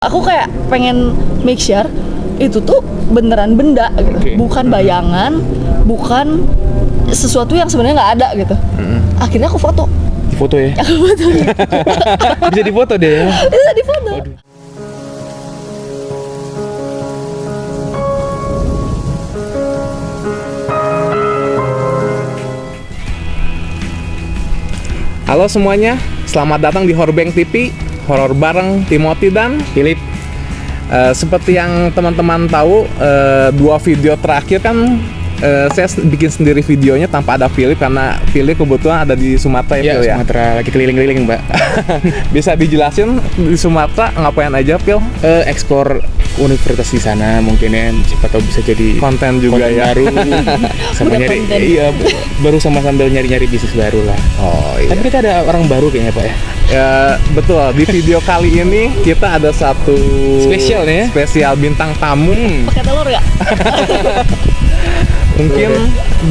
Aku kayak pengen make sure itu tuh beneran benda gitu, bukan bayangan, bukan sesuatu yang sebenarnya nggak ada gitu. Akhirnya aku foto. Foto ya? Aku foto. Bisa difoto deh ya? Bisa difoto. Halo semuanya, selamat datang di Horrorbank TV, horor bareng Timothy dan Philip. Seperti yang teman-teman tahu, 2 video terakhir kan saya bikin sendiri videonya tanpa ada Philip karena Philip kebetulan ada di Sumatera ya, Phil ya. Sumatera lagi keliling-keliling, Mbak. Bisa dijelasin di Sumatera ngapain aja, Phil? Eksplor universitas di sana mungkin ya, siapa tahu bisa jadi Konten juga konten ya. baru sama Udah nyari konten. iya baru sama sambil nyari-nyari bisnis baru lah. Oh iya. Tapi kita ada orang baru kayaknya, Pak ya. Ya, betul. Di video kali ini kita ada satu Spesial nih ya. spesial bintang tamu. Pakai telur ya? Mungkin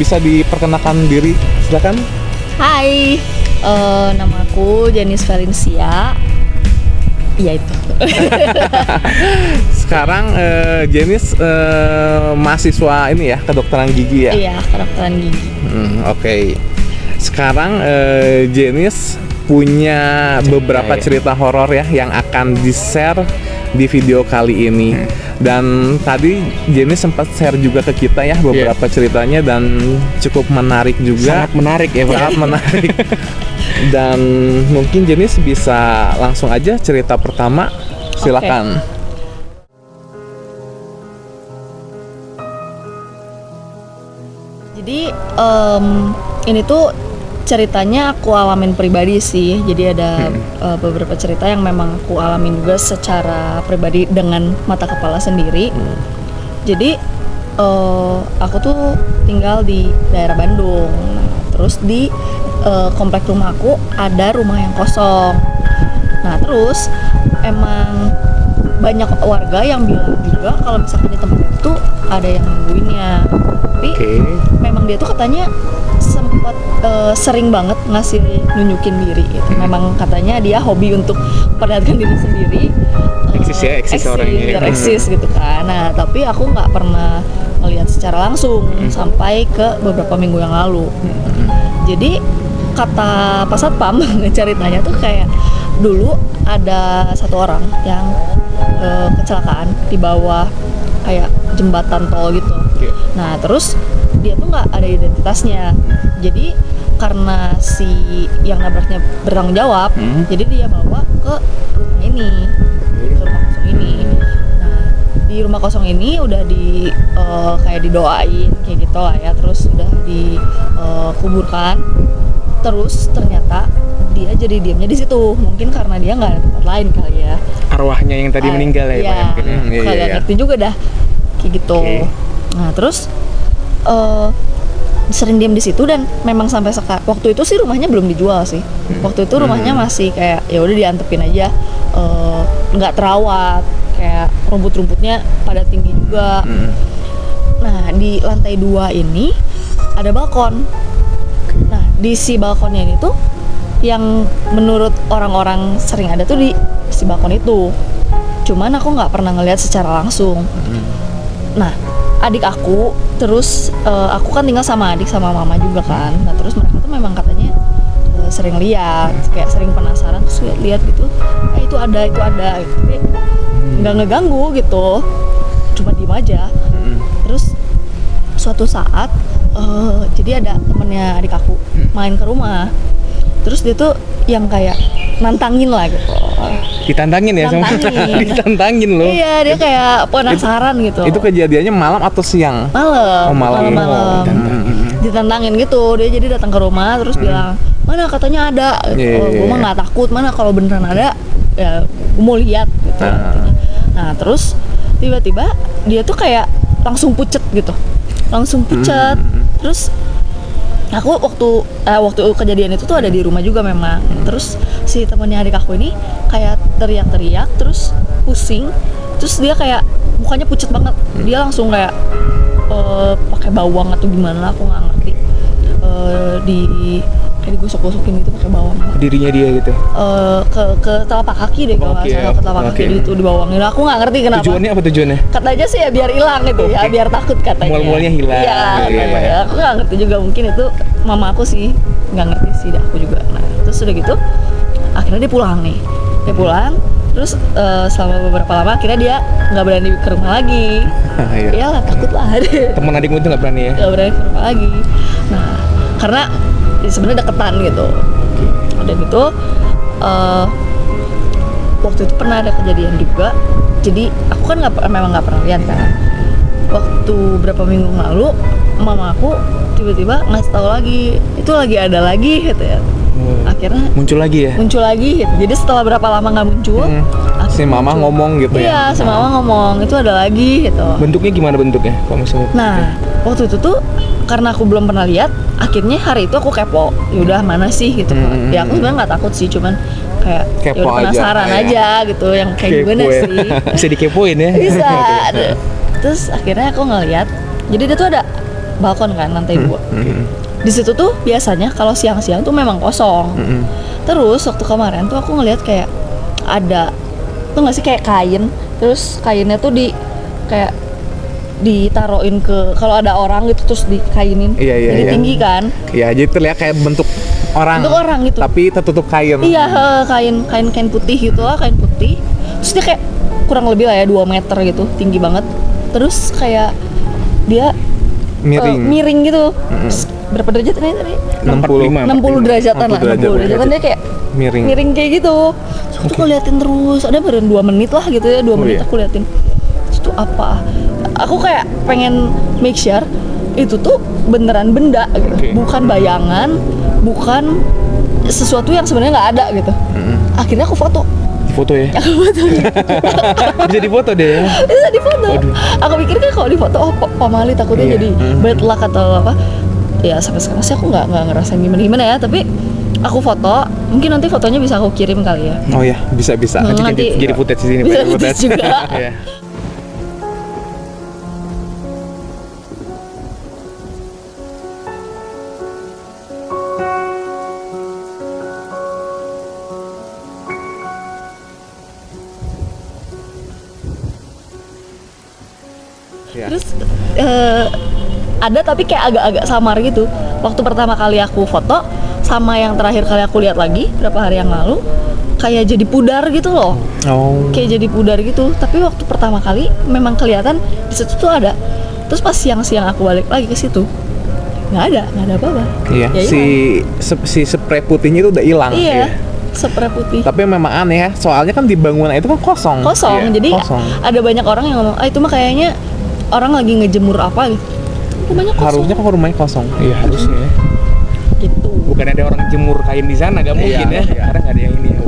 bisa diperkenalkan diri, silakan. Hai, nama aku Janice Valencia. Iya itu. Sekarang Janice mahasiswa ini ya, kedokteran gigi ya. Iya, kedokteran gigi. Oke. Sekarang Janice punya beberapa cerita horor ya yang akan di-share di video kali ini. Dan tadi Janice sempat share juga ke kita ya beberapa ceritanya dan cukup menarik juga. Sangat menarik ya, Pak. Sangat menarik. Dan mungkin Janice bisa langsung aja cerita pertama. Silakan. Jadi ini tuh ceritanya aku alamin pribadi sih. Jadi ada beberapa cerita yang memang aku alamin juga secara pribadi dengan mata kepala sendiri. Jadi aku tuh tinggal di daerah Bandung. Terus di komplek rumahku ada rumah yang kosong. Nah terus emang banyak warga yang bilang juga kalau misalkan di tempat itu ada yang nungguinnya. Tapi memang dia tuh katanya sempat sering banget ngasih nunjukin diri gitu. Memang katanya dia hobi untuk perlihatkan diri sendiri. Eksis orangnya. Eksis gitu kan. Nah tapi aku nggak pernah melihat secara langsung sampai ke beberapa minggu yang lalu. Jadi kata Pak Satpam ceritanya tuh kayak dulu ada satu orang yang kecelakaan di bawah kayak jembatan tol gitu. Nah terus dia tuh nggak ada identitasnya. Jadi karena si yang nabraknya bertanggung jawab, jadi dia bawa ke rumah ini, ke rumah kosong ini. Nah di rumah kosong ini udah di kayak didoain kayak gitu lah ya. Terus udah dikuburkan. Terus ternyata dia jadi diamnya di situ. Mungkin karena dia nggak ada tempat lain kali ya. Arwahnya yang tadi meninggal ya, Pak ya, mungkin ya. Kagak ngerti juga dah kayak gitu. Nah terus sering diam di situ dan memang sampai sekarang. Waktu itu sih rumahnya belum dijual sih. Waktu itu rumahnya masih kayak ya udah diantepin aja, nggak terawat, kayak rumput-rumputnya pada tinggi juga. Nah di lantai 2 ini ada balkon. Nah di si balkonnya ini tuh yang menurut orang-orang sering ada tuh di si balkon itu. Cuman aku nggak pernah ngelihat secara langsung. Nah adik aku, terus aku kan tinggal sama adik sama mama juga kan. Nah terus mereka tuh memang katanya sering lihat, kayak sering penasaran terus lihat gitu. Itu ada gitu. Tapi nggak ngeganggu gitu, cuma diem aja. Terus suatu saat jadi ada temennya adik aku main ke rumah. Terus dia tuh yang kayak nantangin lah gitu. Ditantangin ya sama ditantangin loh. Iya, dia kayak penasaran gitu. Itu kejadiannya malam atau siang? Malam. Oh, malam. Ditantangin gitu. Dia jadi datang ke rumah terus bilang, "Mana katanya ada." Gue mah nggak takut. Mana kalau beneran ada ya gue mau lihat gitu. Nah, terus tiba-tiba dia tuh kayak langsung pucet gitu. Terus aku waktu kejadian itu tuh ada di rumah juga memang. Terus si temennya adik aku ini kayak teriak-teriak, terus pusing, terus dia kayak mukanya pucet banget. Dia langsung kayak pakai bawang atau gimana, aku nggak ngerti. kayak digosok-gosokin gitu pakai bawang. Dirinya dia gitu. Ke telapak kaki deh kalau nggak Oke, salah, ke telapak oke. kaki itu dibawangin. Aku nggak ngerti kenapa. Tujuannya apa tujuannya? Katanya sih ya biar hilang gitu ya, Oke. biar takut katanya. Mual-mualnya hilang. Iya, Iya, katanya. iya. Aku nggak ngerti juga, mungkin itu mama aku sih nggak ngerti sih, aku juga. Nah terus udah gitu, akhirnya dia pulang nih, dia pulang. Terus selama beberapa lama akhirnya dia nggak berani ke rumah lagi. Iya. Iyalah takut lah. Teman adikmu itu nggak berani ya? Nggak berani ke rumah lagi. Nah karena sebenarnya deketan gitu. Dan itu waktu itu pernah ada kejadian juga. Jadi aku kan memang nggak pernah lihat kan. Waktu berapa minggu lalu mama aku tiba-tiba ngasih tahu lagi, itu lagi ada lagi gitu ya. Akhirnya Muncul lagi ya? muncul lagi gitu. Jadi setelah berapa lama nggak muncul, akhirnya Si mama muncul. ngomong gitu ya? Iya, si mama ngomong itu ada lagi gitu. Bentuknya gimana bentuknya? Kalau misalnya Nah, waktu itu tuh karena aku belum pernah lihat, akhirnya hari itu aku kepo. Yaudah mana sih gitu. Ya aku sebenarnya nggak takut sih, cuman kayak Kepo yaudah aja, penasaran iya. aja gitu, yang kayak gimana kepo ya. sih. Bisa dikepoin ya? Bisa. Terus akhirnya aku ngeliat, jadi dia tuh ada balkon kan, lantai 2. Di situ tuh biasanya kalau siang-siang tuh memang kosong. Terus waktu kemarin tuh aku ngeliat kayak ada tuh nggak sih kayak kain, terus kainnya tuh kayak ditaruhin ke kalau ada orang gitu terus dikainin. Iya, iya, jadi iya. tinggi kan. Iya, jadi terlihat kayak bentuk orang. Bentuk orang gitu. Tapi tertutup kain. Iya, kain putih gitu lah, kain putih. Terus dia kayak kurang lebih lah ya 2 meter gitu, tinggi banget. Terus kayak dia Miring. miring gitu. Terus berapa derajat ini tadi? 45. 60 derajatan lah, 60 60 derajatan dia kayak Miring. miring kayak gitu. Terus aku tuh ngeliatin terus, ada baru 2 menit lah gitu ya, 2 menit iya. aku liatin. Terus tuh apa? Aku kayak pengen make sure itu tuh beneran benda gitu, Oke. bukan bayangan, bukan sesuatu yang sebenarnya nggak ada gitu. Akhirnya aku foto. Foto ya? Aku foto. Bisa difoto deh ya? Bisa difoto. Waduh. Aku pikir kan kalau difoto pamali takutnya Iya. jadi bad luck atau apa. Ya sampai sekarang sih aku nggak ngerasain gimana ya, tapi aku foto, mungkin nanti fotonya bisa aku kirim kali ya. Oh ya, bisa. Hmm. Nanti Nanti- jadi footage di sini. Bisa pakai footage juga. Iya. Iya. Terus ada tapi kayak agak-agak samar gitu. Waktu pertama kali aku foto sama yang terakhir kali aku lihat lagi berapa hari yang lalu, kayak jadi pudar gitu loh. Oh. Kayak jadi pudar gitu. Tapi waktu pertama kali memang kelihatan di situ tuh ada. Terus pas siang-siang aku balik lagi ke situ, nggak ada apa-apa. Iya, Ya si spray putihnya itu udah hilang. iya, spray putih. Tapi memang aneh ya, soalnya kan di bangunan itu kan kosong. Kosong. Iya, Jadi kosong. ada banyak orang yang ngomong, itu mah kayaknya orang lagi ngejemur apa gitu. Rumahnya kosong. Harusnya kan rumahnya kosong. Iya harusnya ya. gitu. Bukan ada orang jemur kain di sana, gak mungkin Iya, ya. iya. Karena nggak ada yang ini ya.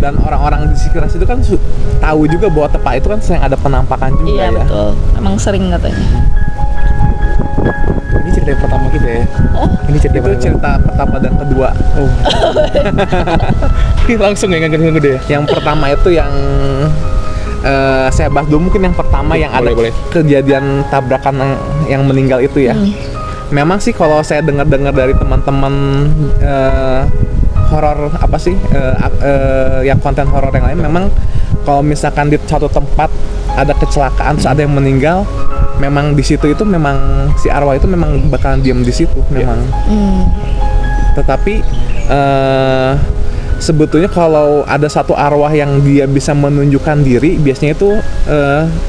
Dan orang-orang di sekitar situ kan tahu juga bahwa tempat itu kan sering ada penampakan juga Iya ya. betul. Emang sering katanya. Ini cerita yang pertama kita ya. Ini cerita Itu cerita pertama dan kedua. Oh. Ini langsung ya nggak gede ya. Yang pertama itu yang saya bahas dulu mungkin yang pertama yang ada Boleh. kejadian tabrakan yang meninggal itu ya. Memang sih kalau saya dengar-dengar dari teman-teman horor apa sih yang konten horor yang lain, memang kalau misalkan di satu tempat ada kecelakaan terus ada yang meninggal, memang di situ itu memang si arwah itu memang bakalan diam di situ memang. Tetapi sebetulnya kalau ada satu arwah yang dia bisa menunjukkan diri, biasanya itu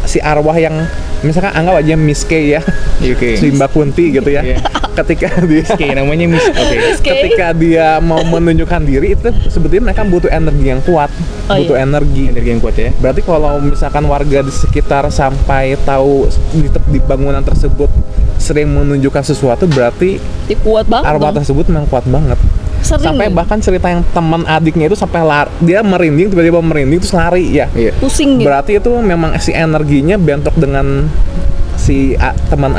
si arwah yang misalkan anggap aja Miss K ya, Oke. si Mbak Kunti gitu ya. Iya. Ketika dia Oke, namanya Miss. Oke. ketika dia mau menunjukkan diri itu sebetulnya mereka butuh energi yang kuat, Oh, butuh iya. energi. Energi yang kuat ya. Berarti kalau misalkan warga di sekitar sampai tahu di bangunan tersebut sering menunjukkan sesuatu, berarti Kuat banget. arwah dong. tersebut memang kuat banget. Sering Sampai nih. bahkan cerita yang teman adiknya itu sampai dia merinding, tiba-tiba merinding terus lari ya. Iya. Pusing gitu. Berarti itu memang si energinya bentrok dengan si teman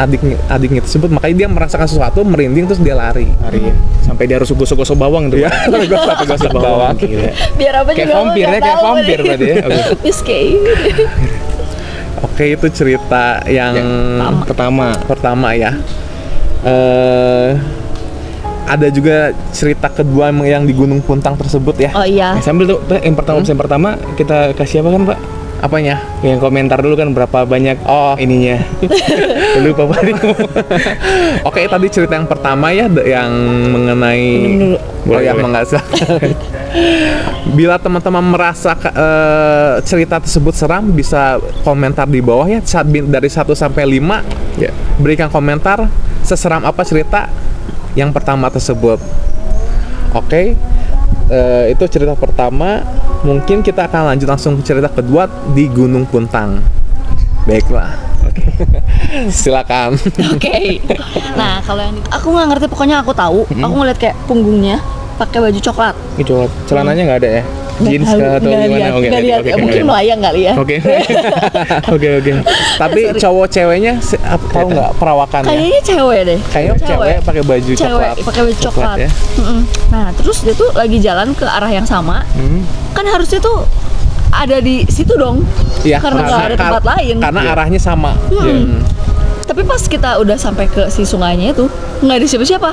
adiknya tersebut, makanya dia merasakan sesuatu, merinding terus dia lari. Hari ya. Sampai dia harus gosok-gosok bawang tuh. Iya, gosok-gosok bawang. Gila. Biar apa Kayak juga aku vampir ya, nggak kayak tahu vampir nih. berarti ya. Oke. Miss K. Oke, itu cerita yang Pertama. pertama ya. ada juga cerita kedua yang di Gunung Puntang tersebut ya. Oh iya. Sambil tuh yang pertama kita kasih apa kan Pak? Apanya? Yang komentar dulu kan berapa banyak ininya. Lupa Pak. Oke, tadi cerita yang pertama ya, yang mengenai Minum dulu. Oh ya, nggak salah. Bila teman-teman merasa cerita tersebut seram, bisa komentar di bawah ya. Dari 1 sampai 5, Ya. berikan komentar seseram apa cerita yang pertama tersebut. Oke, itu cerita pertama. Mungkin kita akan lanjut langsung ke cerita kedua di Gunung Puntang. Baiklah. Silakan. Oke. Nah, kalau yang aku nggak ngerti, pokoknya aku tahu. Aku ngeliat kayak punggungnya pakai baju coklat. Itu celananya nggak ada ya? Jeans Nggak kah tahu, atau nggak gimana? lihat, Oke, nggak lihat. oke, Mungkin oke. melayang kali ya. Oke. Oke. Tapi cowok ceweknya tahu nggak perawakannya? Kayaknya cewek deh. Kayaknya cewek pakai baju Cewek coklat. pakai baju coklat. ya. Mm-mm. Nah, terus dia tuh lagi jalan ke arah yang sama. Kan harusnya tuh ada di situ dong. Iya, Karena nggak ada tempat lain. Karena arahnya sama. Hmm. Iya. Tapi pas kita udah sampai ke si sungainya itu nggak ada siapa-siapa.